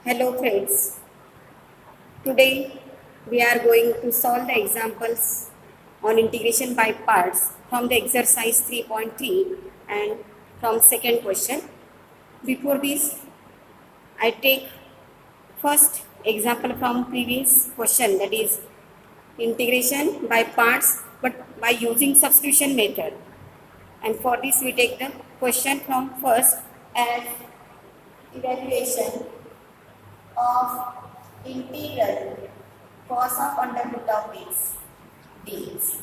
Hello friends, today we are going to solve the examples on integration by parts from the exercise 3.3 and from second question. Before this, I take first example from previous question, that is integration by parts but by using substitution method. And for this we take the question from first as evaluation of integral cos of under root of x dx.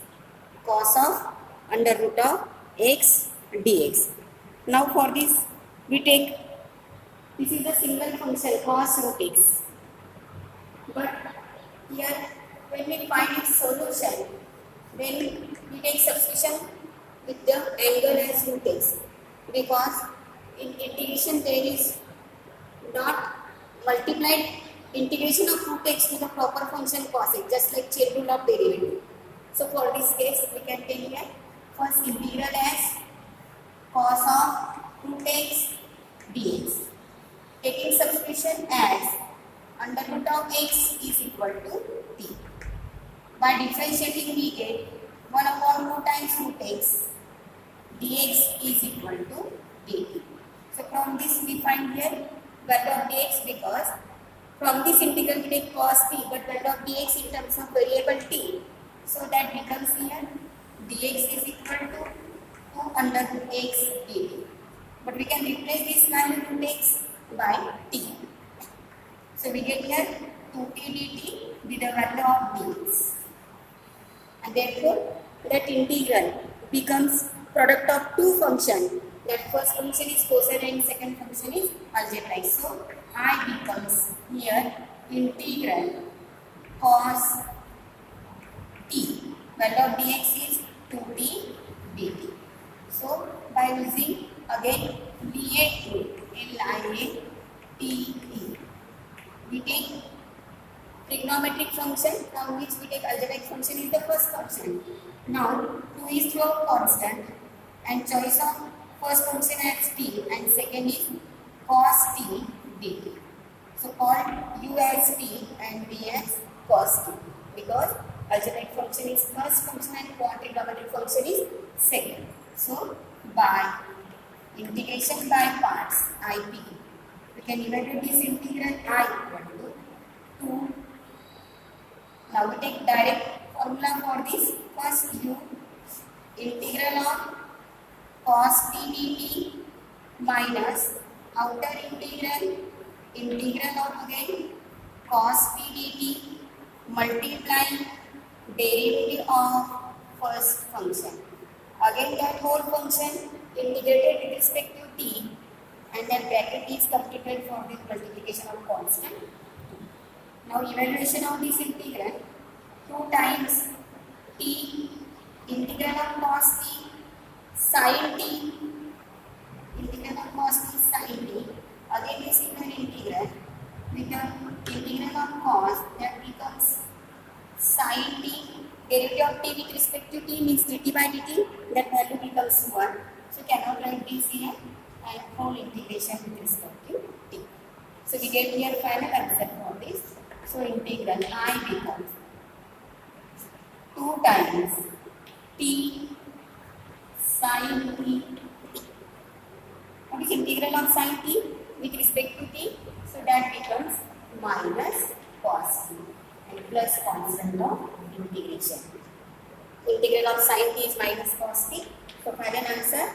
Cos of under root of x dx. Now for this we take, this is a single function cos root x. But here when we find its solution, then we take substitution with the angle as root x, because in integration there is not multiplied integration of root x to the proper function cos x, just like chain rule of derivative. So for this case we can take here first integral as cos of root x dx, taking substitution as under root of x is equal to t. By differentiating we get 1 upon 2 times root x dx is equal to dt. So from this we find here value of dx, because from this integral we take cos t, but value of dx in terms of variable t, so that becomes here dx is equal to 2 under root x dt. But we can replace this value root x by t. So we get here 2t dt with the value of dx. And therefore that integral becomes product of two functions. That first function is cosine and second function is algebraic. So I becomes here integral cos t. Value of dx is 2t dt. So by using again LIAT, L-I-A-T-E, we take trigonometric function from which we take algebraic function is the first function. Now 2 is your constant and choice of first function as t and second is cos t dt. So call u as t and v as cos t, because algebraic function is first function and trigonometric function is second. So by integration by parts IP, we can evaluate this integral I equal to 2. Now we take direct formula for this. First u integral of cos t dt minus outer integral of again cos t dt multiplying derivative of first function. Again that whole function integrated with respect to t, and then bracket is completed for this multiplication of constant. Now evaluation of this integral, 2 times t integral of cos t sin t, integral of cos t sin t, again this integral with the integral of cos, that becomes sin t, derivative of t with respect to t means dt by dt, that value becomes 1. So cannot write this here, and whole integration with respect to t. So we get here final answer for this. So integral I becomes 2 times t sin t. What is integral of sin t with respect to t? So that becomes minus cos t and plus constant of integration. Integral of sin t is minus cos t. So final answer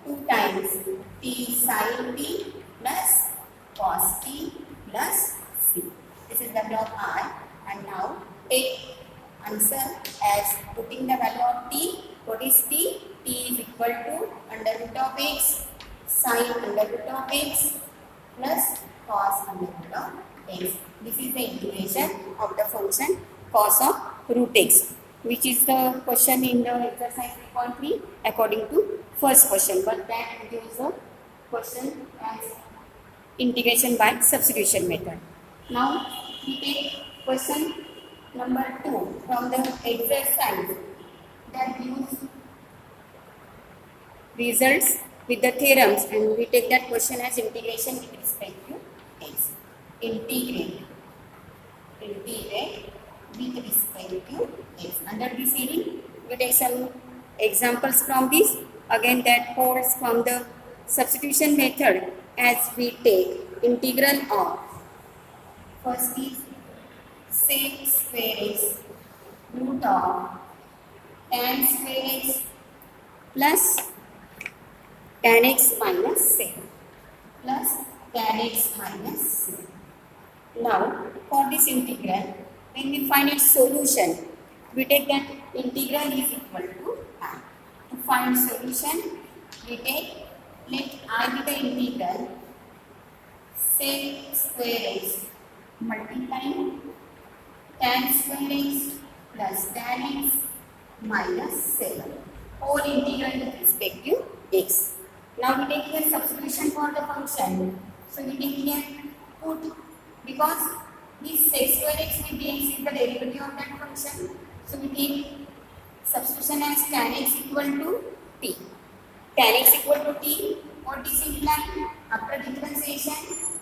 2 times t sin t plus cos t plus c. This is the value of I, and now take answer as putting the value of t. What is t? T is equal to under root of x sin under root of x plus cos under root of x. This is the integration of the function cos of root x, which is the question in the exercise 3.3 according to first question, but that gives a question as integration by substitution method. Now we take question number 2 from the exercise that gives results with the theorems, and we take that question as integration with respect to x. integrate with respect to x. Under this heading, we take some examples from this. Again, that holds from the substitution method as we take integral of, first is sec square x root of tan square x plus tan x minus sec plus tan x minus sec. Now, for this integral, when we find its solution, we take that integral is equal to I. To find solution, we take, let I be the integral sec square x multiplying tan square x plus tan x minus 7, whole integral with respect to x. Now we take here substitution for the function. So we take here put, because this sec square x with dx is the derivative of that function. So we take substitution as tan x equal to t. Tan x equal to t, what is implied? After differentiation,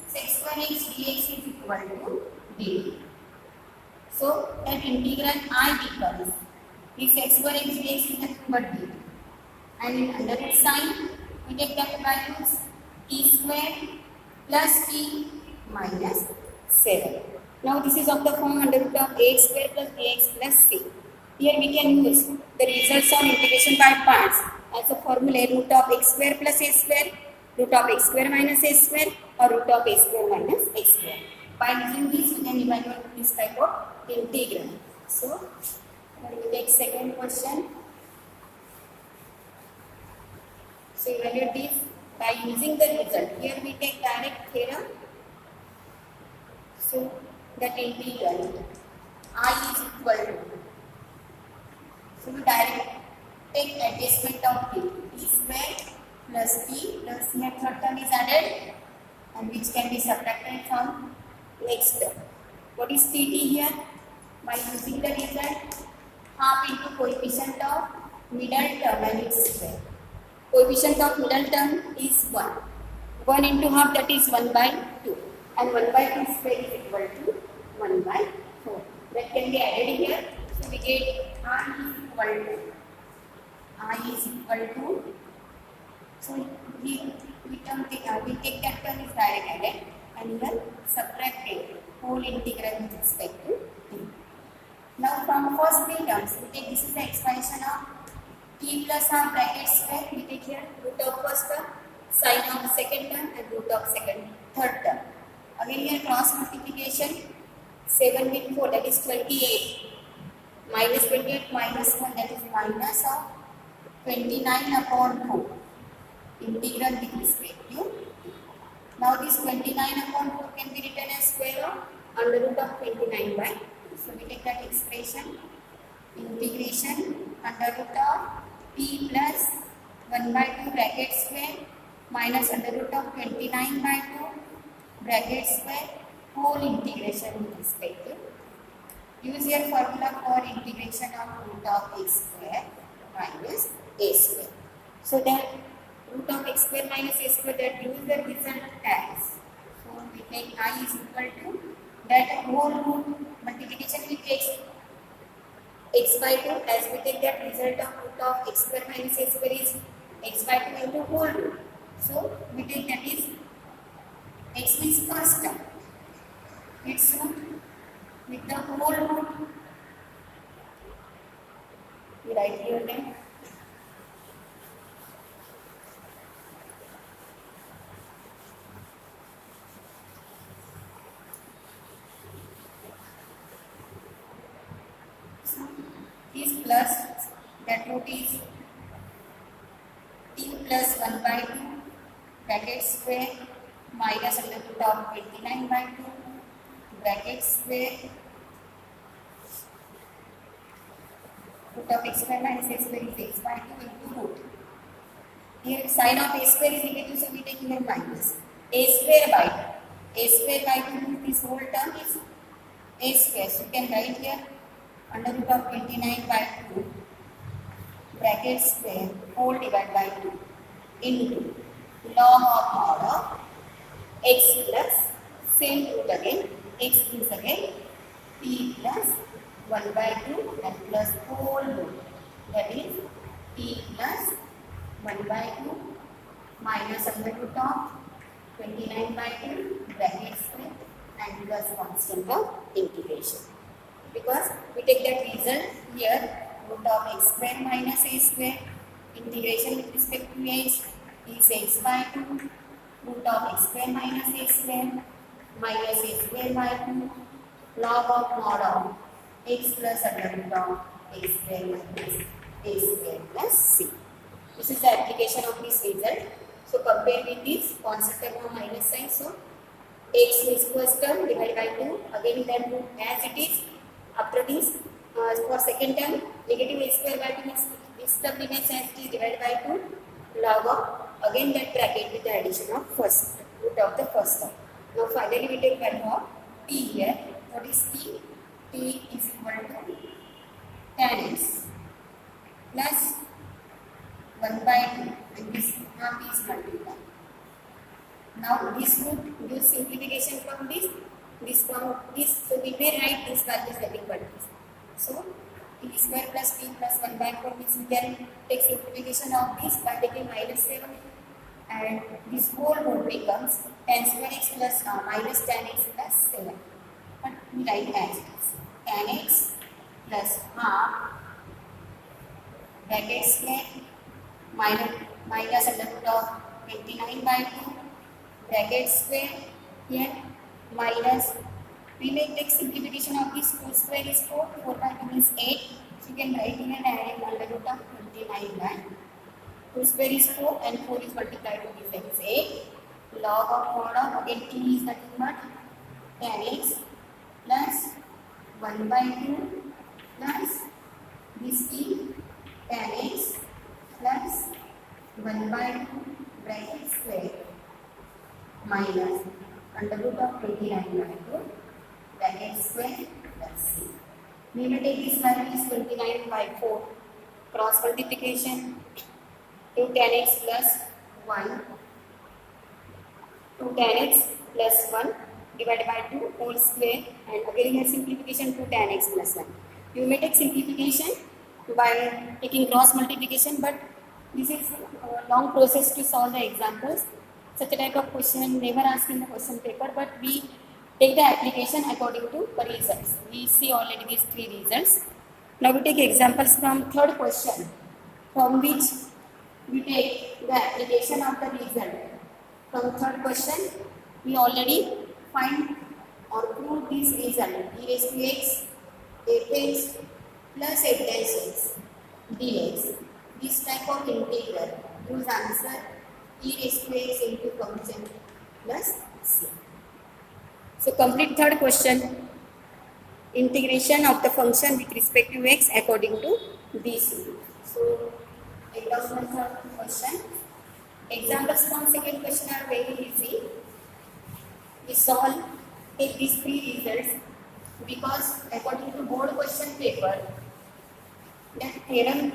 sec square x dx is equal to dt. So that integral I becomes, this x square x dx is nothing but dt. And in under its sign, we take that values t square plus t minus 7. Now this is of the form under root of ax square plus bx plus c. Here we can use the results on integration by parts as a formula root of x square plus a square, root of x square minus a square, or root of a square minus x square. By using this, we can evaluate this type of integral. So we take second question. So evaluate this by using the result. Here we take direct theorem. So that integral I is equal to, so we direct take adjustment of t square plus t plus here third term is added and which can be subtracted from next term. What is tt here? By using the result, half into coefficient of middle term and its square. Coefficient of middle term is 1. 1 into half, that is 1 by 2. And 1 by 2 square is equal to 1 by 4. That can be added here. So we get I is equal to, so we take that term is direct added and we will subtract it, whole integral with respect to t. Now from first three terms, we take, this is the expansion of t plus half bracket square, we take here root of first term, sine of second term and root of third term. Again here cross multiplication, 7 with 4, that is 28, minus 28 minus 1, that is minus of 29 upon 4, integral with respect to t. Now this 29 upon 4 can be written as square of under root of 29 by 2. So we take that expression, integration under root of t plus 1 by 2 bracket square minus under root of 29 by 2 bracket square, whole integration with respect to. Use your formula for integration of root of x square minus a square. So that root of x square minus a square, that use the result as. So we take I is equal to that whole root multiplication with x by 2, as we take that result of root of x square minus a square is x by 2 into whole root. So we take that is x means first term, its root with the whole root. We write here then. So this plus that root is t plus 1 by 2 bracket square minus under root of 29 by 2 bracket square root of x square minus a square is x by 2 into root. Here sine of a square is negative, so we take here minus a square by 2. A square by 2 means this whole term is a square. So you can write here under root of 29 by 2 bracket square whole divided by 2 into log of mod of x plus same root again. X is again t plus 1 by 2 and plus whole root. That is t plus 1 by 2 minus under root of 29 by 2 bracket square and plus constant of integration. Because we take that result here, root of x square minus a square, integration with respect to h is x by 2, root of x square minus a square minus a square by 2, log of mod of x plus under root of x square minus a square plus c. This is the application of this result. So compare with this constant term of minus sign. So x is first term divided by 2, again that root as it is. After this, for second term, negative a square by 2 means this term remains as it is divided by 2, log of again that bracket with the addition of first root of the first term. Now finally we take value of t here. What is t? T is equal to tan x plus 1 by 2 and this half is multiplied. Now this root gives simplification from this from this, so we may write this value as nothing but this. So t square plus t plus 1 by 4 means we can take simplification of this by taking minus 7 and this whole root becomes tan square x plus minus tan x plus 7. But we write as it is. Tan x plus half bracket square minus under root of 29 by 2 bracket square here minus, we may take simplification of this 2 square is 4, 4 by 2 is 8, so you can write here and add under root of 29 by 2 square is 4 and 4 is multiplied to this, that is 8, log of mod of again t is nothing but tan x plus 1 by 2 plus this t tan x plus 1 by 2 bracket square minus under root of 29 by 2 bracket square plus c. We may take this value is 29 by 4 cross multiplication to tan x plus 1 to tan x plus 1 divided by 2 whole square and again here simplification to tan x plus 1. You may take simplification by taking cross multiplication, but this is a long process to solve the examples. Such a type of question never asked in the question paper, but we take the application according to the results. We see already these 3 results. Now we take examples from third question, from which we take the application of the result. From third question, we already find or prove this result. E raised to x fx plus f dash x dx. This type of integral gives answer e raised to x into function plus c. So complete third question, integration of the function with respect to x according to this rule. So example third question. Examples from second question are very easy. We solve take these 3 results because according to board question paper, that theorem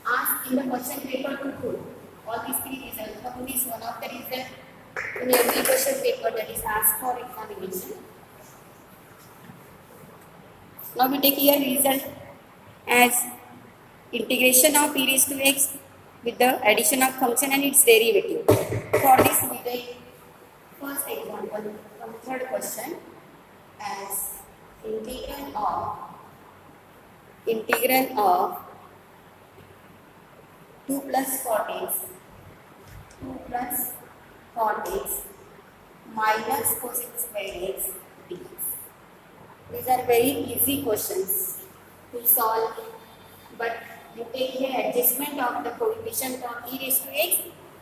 asked in the question paper to prove all these 3 results. From this one of the results in every question paper that is asked for examination. Now we take here result as integration of e raised to x with the addition of function and its derivative. For this we take first example from third question as integral of 2 plus cot x minus cosec square x dx. These are very easy questions to solve, but you take here adjustment of the coefficient of e raised to x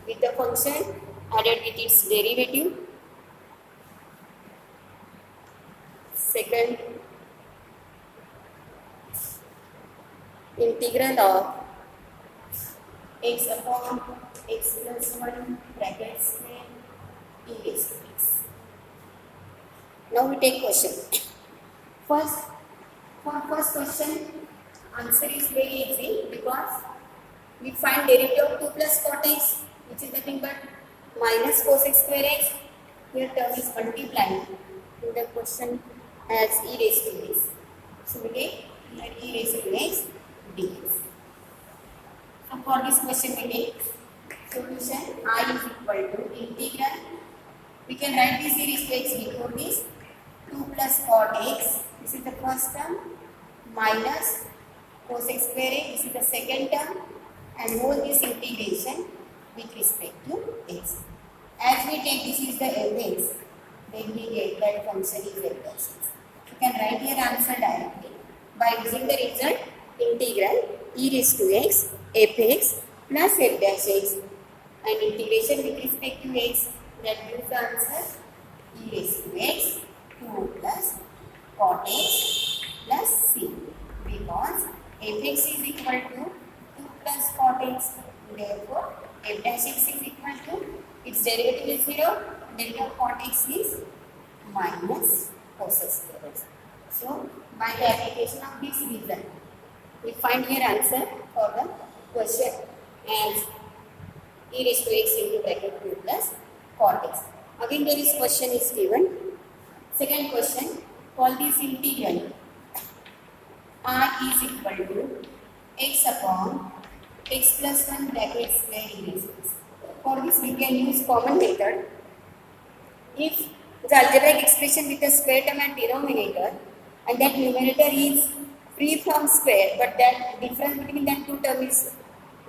with the function added with its derivative. Second, integral of x upon x plus 1 bracket square e raised to x. Now we take question. For first question, answer is very easy because we find derivative of 2 plus cot x, which is nothing but minus cosec square x Here term is multiplied in the question as e raised to x. So we take here e raised to x dx. So for this question we take solution I is equal to integral. We can write this e raised to x before this 2 plus cot x. This is the first term minus cos x square a. This is the second term and whole this integration with respect to x. As we take this is the fx, then we get that function is f dash x. You can write your answer directly by using the result integral e raised to x fx plus f dash x and integration with respect to x, that gives the answer e raised to x 2 plus cot x plus c, because fx is equal to 2 plus cot x, therefore f dash x is equal to its derivative is 0, derivative of cot x is minus cos x square. So by the application of this result, we find here answer for the question as e raised to x into bracket 2 plus cot x. Again there is question is given. Second question, call this integral r is equal to x upon x plus 1 bracket square e raised to x. For this we can use common method. If the algebraic expression with a square term at denominator and that numerator is free from square, but that difference between that two terms is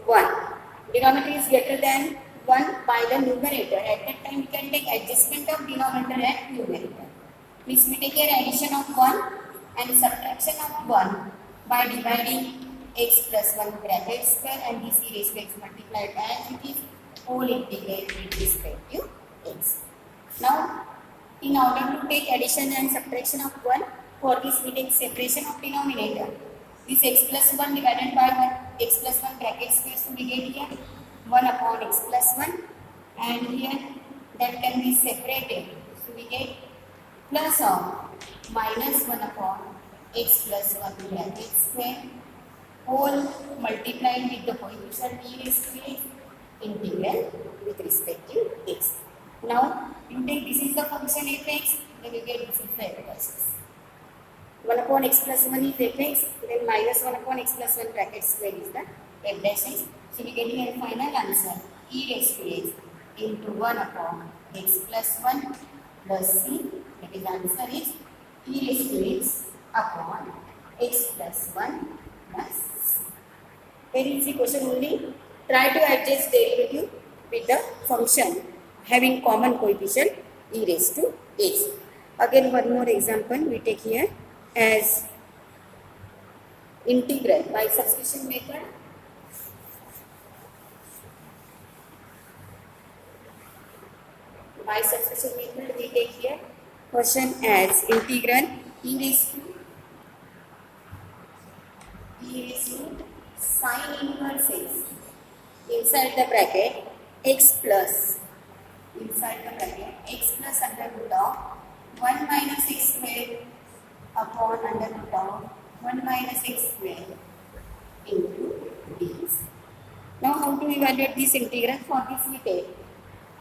1. Denominator is greater than 1 by the numerator. At that time we can take adjustment of denominator and numerator. Means we take an addition of 1 and subtraction of 1 by dividing x plus 1 bracket square and this e raised to x multiplied as it is whole integral with respect to x. Now, in order to take addition and subtraction of 1, for this we take separation of denominator. This x plus 1 divided by 1, x plus 1 bracket square, so we get here 1 upon x plus 1 and here that can be separated. So we get plus of minus 1 upon x plus 1 bracket square whole multiplied with the coefficient e raised to x integral with respect to x. Now you take this is the function fx, then you get this is the f dash x. 1 upon x plus 1 is fx, then minus 1 upon x plus 1 bracket square is the f dash x. So we get here final answer e raised to x into 1 upon x plus 1 plus c, that is answer is e raised to x upon x plus 1 plus c. Very easy question only. Try to adjust derivative with the function having common coefficient e raised to x. Again one more example we take here as integral by substitution method. By substitution method we take here question as integral e raised to sin inverse x inside the bracket x plus under root of 1 minus x square upon under root of 1 minus x square into dx. Now how to evaluate this integral? For this we take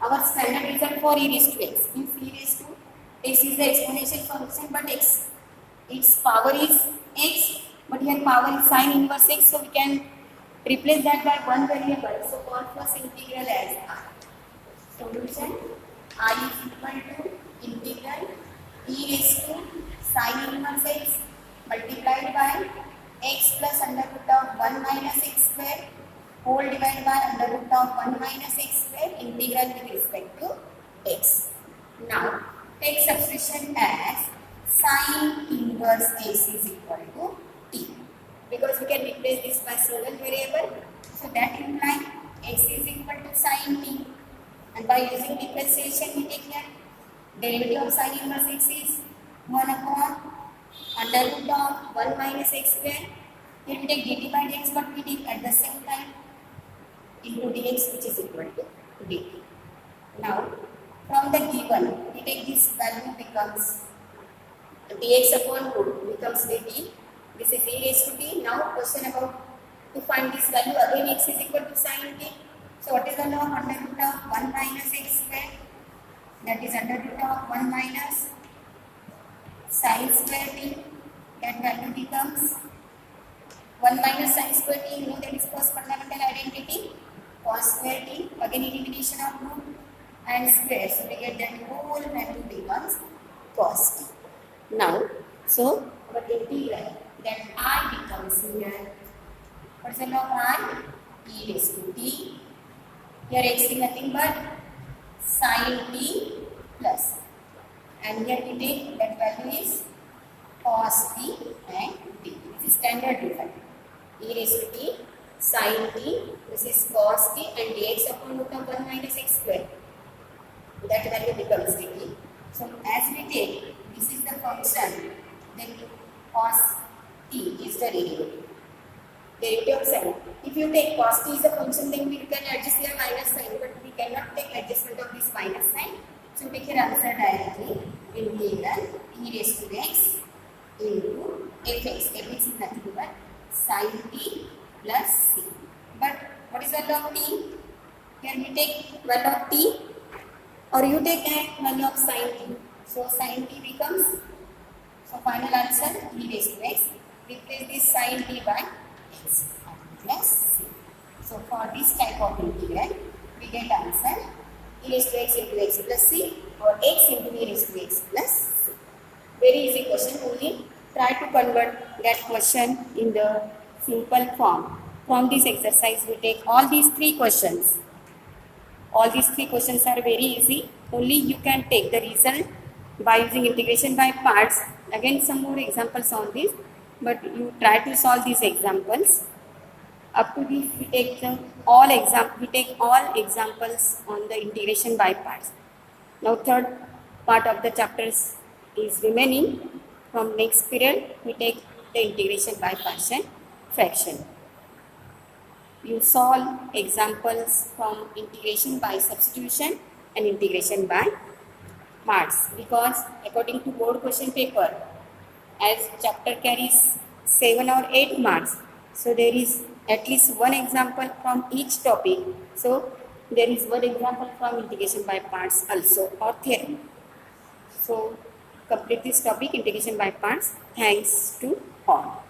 our standard result for e raised to x. If e raised to x is the exponential function but its power is x, but here power is sin inverse x, so we can replace that by one variable. So call first integral as r. Solution I is equal to integral e raised to sin inverse x multiplied by x plus under root of 1 minus x square whole divided by under root of 1 minus x square integral with respect to x. Now take substitution as sin inverse x is equal to t, because we can replace this by single variable. So that implies x is equal to sin t, and by using differentiation we take here derivative of sin inverse x is 1 upon under root of 1 minus x square. Here we take dt by dx, but we take at the same time into dx, which is equal to dt. Now from the given we take this value becomes dx upon root becomes dt. This is e raised to t. Now question about to find this value, again x is equal to sin t. So what is the law? Under root of 1 minus x square that is under root of 1 minus sin square t, that value becomes 1 minus sin square t, you know that is first fundamental identity, cos square t, again elimination of root and square, so we get that whole value becomes cos t. Now, so our integral that I becomes here, what's the law of I? E raised to t, here x is nothing but sin t plus, and here we take that value is cos t and t. This is standard difference. E raised to t, sin t, this is cos t, and dx upon root of 1 minus x square. That value becomes dt. So as we take, this is the function, then cos t is the derivative. Derivative of sin. If you take cos t is a function, then we can adjust here minus sign, but we cannot take adjustment of this minus sign. So take your answer directly. Integral e raised to x into fx. Fx is nothing but sin t plus c. But what is the value of t? Here we take value of t, or you take a value of sin t. So sin t becomes, so final answer e raised to x. Replace this sin t by x plus c. So for this type of integral, we get answer e raised to x into x plus c, or x into e raised to x plus c. Very easy question. Only try to convert that question in the simple form. From this exercise, we take all these three questions. All these three questions are very easy. Only you can take the result by using integration by parts. Again, some more examples on this, but you try to solve these examples. Up to this, we take all examples on the integration by parts. Now, third part of the chapters is remaining. From next period, we take the integration by parts and fraction. You solve examples from integration by substitution and integration by parts, because according to board question paper, as chapter carries 7 or 8 marks, so there is at least one example from each topic. So there is one example from integration by parts also, or theorem. So complete this topic, integration by parts. Thanks to all.